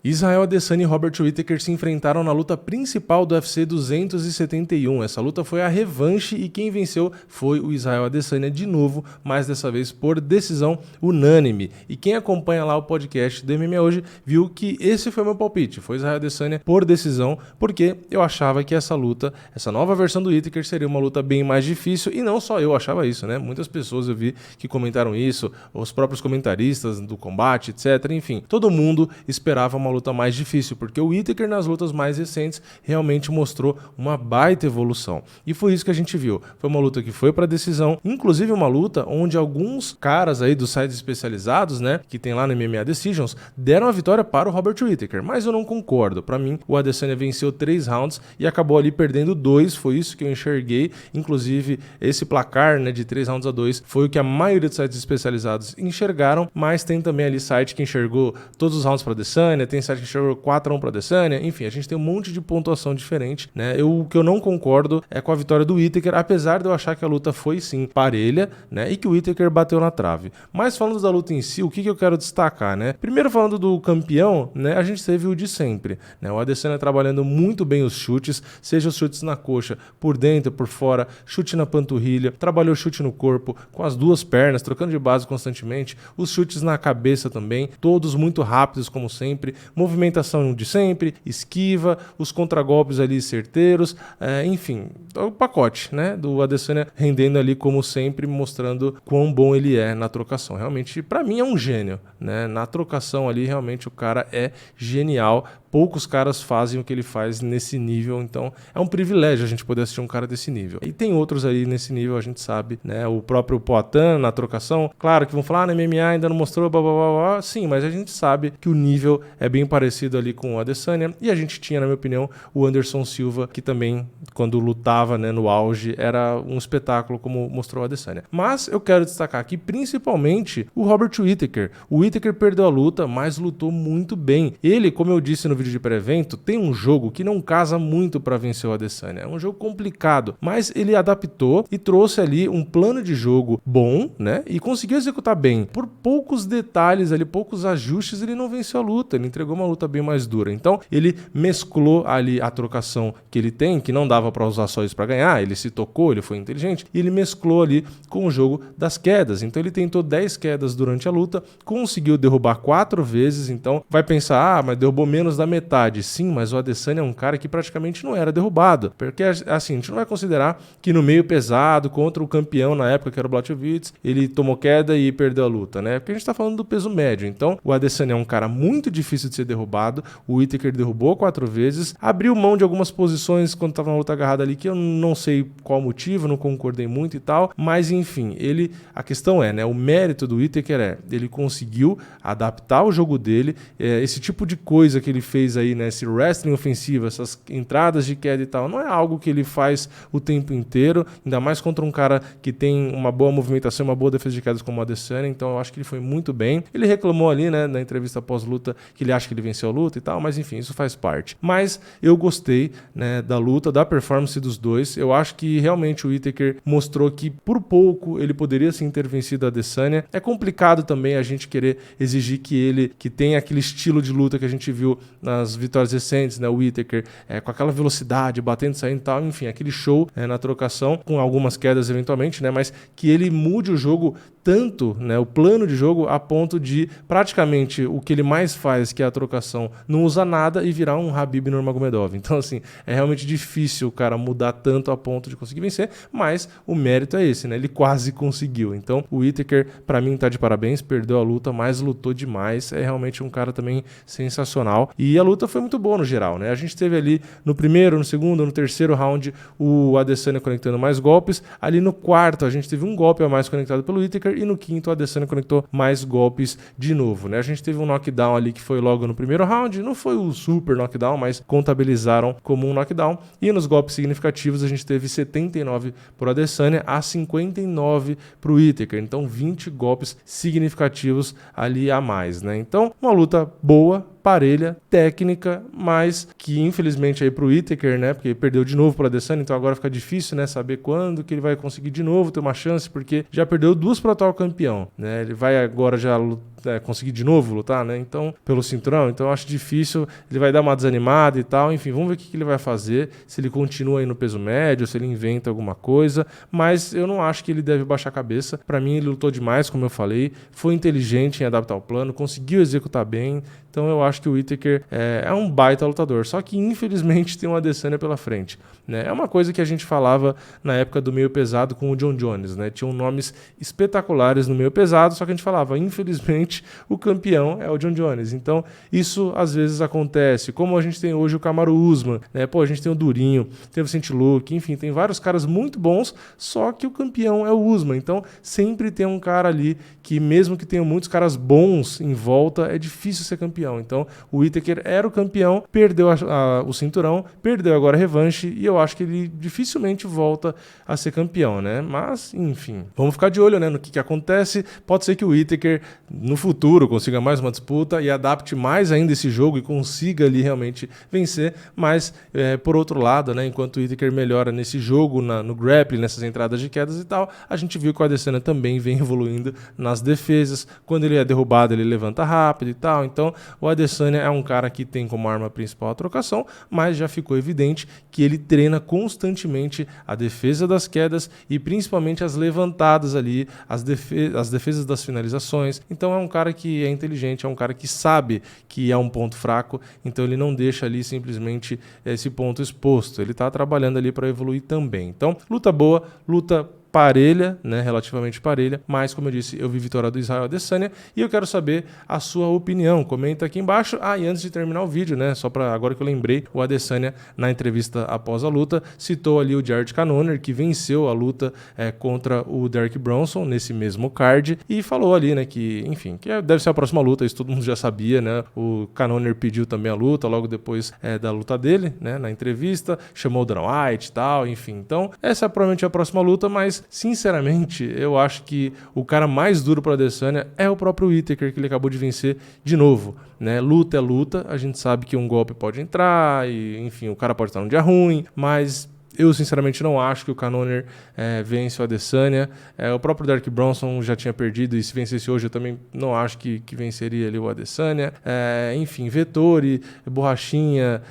Israel Adesanya e Robert Whittaker se enfrentaram na luta principal do UFC 271. Essa luta foi a revanche e quem venceu foi o Israel Adesanya de novo, mas dessa vez por decisão unânime. E quem acompanha lá o podcast do MMA Hoje viu que esse foi meu palpite, foi Israel Adesanya por decisão, porque eu achava que essa luta, essa nova versão do Whittaker seria uma luta bem mais difícil, e não só eu achava isso, né? Muitas pessoas eu vi que comentaram isso, os próprios comentaristas do combate, etc. Enfim, todo mundo esperava uma luta mais difícil, porque o Whittaker nas lutas mais recentes realmente mostrou uma baita evolução. E foi isso que a gente viu. Foi uma luta que foi para decisão, inclusive uma luta onde alguns caras aí dos sites especializados, né, que tem lá no MMA Decisions, deram a vitória para o Robert Whittaker, mas eu não concordo. Para mim, o Adesanya venceu 3 rounds e acabou ali perdendo 2, foi isso que eu enxerguei. Inclusive, esse placar, né, de 3-2 foi o que a maioria dos sites especializados enxergaram, mas tem também ali site que enxergou todos os rounds para Adesanya, tem site que enxergou 4-1 para Adesanya, enfim, a gente tem um monte de pontuação diferente, né? O que eu não concordo é com a vitória do Whittaker, apesar de eu achar que a luta foi sim parelha, né, e que o Whittaker bateu na trave. Mas falando da luta em si, o que eu quero destacar, né? Primeiro falando do campeão, né, a gente teve o de sempre, né? O Adesanya trabalhando muito bem os chutes, seja os chutes na coxa, por dentro, por fora, chute na panturrilha, trabalhou chute no corpo, com as duas pernas, trocando de base constantemente, os chutes na cabeça também, todos muito rápidos como sempre, movimentação de sempre, esquiva, os contragolpes ali certeiros, enfim, o pacote, né, do Adesanya rendendo ali como sempre, mostrando quão bom ele é na trocação. Realmente, pra mim é um gênio, né, na trocação ali realmente o cara é genial. Poucos caras fazem o que ele faz nesse nível, então é um privilégio a gente poder assistir um cara desse nível. E tem outros aí nesse nível, a gente sabe, né? O próprio Poatan na trocação, claro que vão falar, no MMA ainda não mostrou, blá, blá, blá, blá. Sim, mas a gente sabe que o nível é bem parecido ali com o Adesanya, e a gente tinha, na minha opinião, o Anderson Silva, que também, quando lutava, né, no auge, era um espetáculo, como mostrou o Adesanya. Mas eu quero destacar aqui, principalmente, o Robert Whittaker. O Whittaker perdeu a luta, mas lutou muito bem. Ele, como eu disse no vídeo de pré-evento, tem um jogo que não casa muito para vencer o Adesanya. É um jogo complicado, mas ele adaptou e trouxe ali um plano de jogo bom, né? E conseguiu executar bem. Por poucos detalhes ali, poucos ajustes, ele não venceu a luta. Ele entregou uma luta bem mais dura. Então, ele mesclou ali a trocação que ele tem, que não dava para usar só isso para ganhar. Ele se tocou, ele foi inteligente, e ele mesclou ali com o jogo das quedas. Então, ele tentou 10 quedas durante a luta, conseguiu derrubar 4 vezes. Então, vai pensar, mas derrubou menos da metade. Sim, mas o Adesanya é um cara que praticamente não era derrubado, porque assim, a gente não vai considerar que no meio pesado, contra o campeão na época, que era o Blachowicz, ele tomou queda e perdeu a luta, né? Porque a gente tá falando do peso médio. Então, o Adesanya é um cara muito difícil de ser derrubado, o Whittaker derrubou 4 vezes, abriu mão de algumas posições quando tava na luta agarrada ali, que eu não sei qual motivo, não concordei muito e tal, mas enfim, a questão é, né, o mérito do Whittaker ele conseguiu adaptar o jogo dele, esse tipo de coisa que ele fez aí, né, esse wrestling ofensivo, essas entradas de queda e tal, não é algo que ele faz o tempo inteiro, ainda mais contra um cara que tem uma boa movimentação, uma boa defesa de quedas como o Adesanya, então eu acho que ele foi muito bem. Ele reclamou ali, né, na entrevista pós-luta, que ele acha que ele venceu a luta e tal, mas enfim, isso faz parte. Mas eu gostei, né, da luta, da performance dos dois. Eu acho que realmente o Whittaker mostrou que por pouco ele poderia sim ter vencido a Adesanya. É complicado também a gente querer exigir que ele, que tem aquele estilo de luta que a gente viu nas vitórias recentes, né, o Whittaker, com aquela velocidade, batendo, saindo e tal, enfim, aquele show na trocação, com algumas quedas eventualmente, né, mas que ele mude o jogo tanto, né, o plano de jogo, a ponto de praticamente o que ele mais faz, que é a trocação, não usa nada e virar um Khabib Nurmagomedov. Então, assim, é realmente difícil o cara mudar tanto a ponto de conseguir vencer, mas o mérito é esse, né, ele quase conseguiu. Então, o Whittaker, pra mim, tá de parabéns, perdeu a luta, mas lutou demais, é realmente um cara também sensacional, e a luta foi muito boa no geral, né, a gente teve ali no primeiro, no segundo, no terceiro round, o Adesanya conectando mais golpes, ali no quarto a gente teve um golpe a mais conectado pelo Whittaker, e no quinto o Adesanya conectou mais golpes de novo, né? A gente teve um knockdown ali que foi logo no primeiro round, não foi o super knockdown, mas contabilizaram como um knockdown, e nos golpes significativos a gente teve 79 pro Adesanya a 59 pro Whittaker, então 20 golpes significativos ali a mais, né? Então, uma luta boa, parelha, técnica, mas que infelizmente aí pro Whittaker, né, porque perdeu de novo pro Adesanya, então agora fica difícil, né, saber quando que ele vai conseguir de novo ter uma chance, porque já perdeu 2 pro atual campeão, né, ele vai agora já conseguir de novo lutar, né? Então, pelo cinturão, então eu acho difícil, ele vai dar uma desanimada e tal, enfim, vamos ver o que ele vai fazer, se ele continua aí no peso médio, se ele inventa alguma coisa, mas eu não acho que ele deve baixar a cabeça. Para mim, ele lutou demais, como eu falei, foi inteligente em adaptar o plano, conseguiu executar bem, então eu acho que o Whittaker é um baita lutador, só que infelizmente tem uma Adesanya pela frente, né? É uma coisa que a gente falava na época do meio pesado com o John Jones, né? Tinham nomes espetaculares no meio pesado, só que a gente falava, infelizmente o campeão é o John Jones, então isso às vezes acontece, como a gente tem hoje o Kamaru Usman, né? Pô, a gente tem o Durinho, tem o Vicente Luque, enfim, tem vários caras muito bons, só que o campeão é o Usman, então sempre tem um cara ali que mesmo que tenha muitos caras bons em volta, é difícil ser campeão. Então o Whittaker era o campeão, perdeu o cinturão, perdeu agora a revanche e eu acho que ele dificilmente volta a ser campeão, né? Mas, enfim, vamos ficar de olho, né, no que acontece. Pode ser que o Whittaker no futuro consiga mais uma disputa e adapte mais ainda esse jogo e consiga ali realmente vencer, mas por outro lado, né, enquanto o Whittaker melhora nesse jogo, no grappling, nessas entradas de quedas e tal, a gente viu que o Adesanya também vem evoluindo nas defesas. Quando ele é derrubado, ele levanta rápido e tal. Então o Adesanya é um cara que tem como arma principal a trocação, mas já ficou evidente que ele treina constantemente a defesa das quedas e principalmente as levantadas ali, as defesas das finalizações. Então é um cara que é inteligente, é um cara que sabe que é um ponto fraco, então ele não deixa ali simplesmente esse ponto exposto. Ele está trabalhando ali para evoluir também. Então, luta boa, luta parelha, né, relativamente parelha, mas como eu disse, eu vi vitória do Israel Adesanya e eu quero saber a sua opinião. Comenta aqui embaixo. E antes de terminar o vídeo, né, só para agora que eu lembrei, o Adesanya na entrevista após a luta citou ali o Jared Cannonier, que venceu a luta contra o Derek Brunson nesse mesmo card e falou ali, né, que, enfim, que deve ser a próxima luta, isso todo mundo já sabia, né? O Cannonier pediu também a luta logo depois da luta dele, né, na entrevista, chamou o Dana White e tal, enfim. Então, essa é provavelmente a próxima luta, mas sinceramente, eu acho que o cara mais duro para Adesanya é o próprio Whittaker, que ele acabou de vencer de novo, né? Luta é luta, a gente sabe que um golpe pode entrar e, enfim, o cara pode estar num dia ruim, mas eu sinceramente não acho que o Cannonier vence o Adesanya. O próprio Derek Brunson já tinha perdido e se vencesse hoje eu também não acho que venceria ali o Adesanya. Enfim, Vettori, Borrachinha,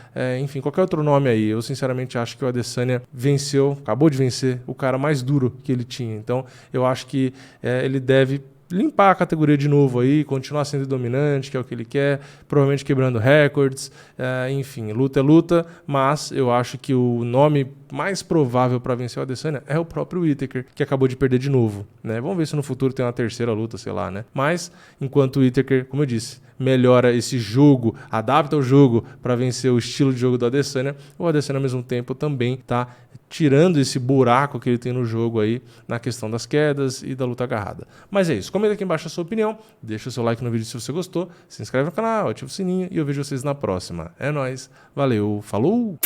enfim, qualquer outro nome aí. Eu sinceramente acho que o Adesanya venceu, acabou de vencer o cara mais duro que ele tinha. Então eu acho que ele deve limpar a categoria de novo aí, continuar sendo dominante, que é o que ele quer, provavelmente quebrando recordes, enfim, luta é luta, mas eu acho que o nome mais provável para vencer o Adesanya é o próprio Whittaker, que acabou de perder de novo, né? Vamos ver se no futuro tem uma terceira luta, sei lá, né? Mas, enquanto o Whittaker, como eu disse, melhora esse jogo, adapta o jogo para vencer o estilo de jogo do Adesanya, o Adesanya ao mesmo tempo também tá tirando esse buraco que ele tem no jogo aí, na questão das quedas e da luta agarrada. Mas é isso, comenta aqui embaixo a sua opinião, deixa o seu like no vídeo se você gostou, se inscreve no canal, ativa o sininho e eu vejo vocês na próxima. É nóis, valeu, falou!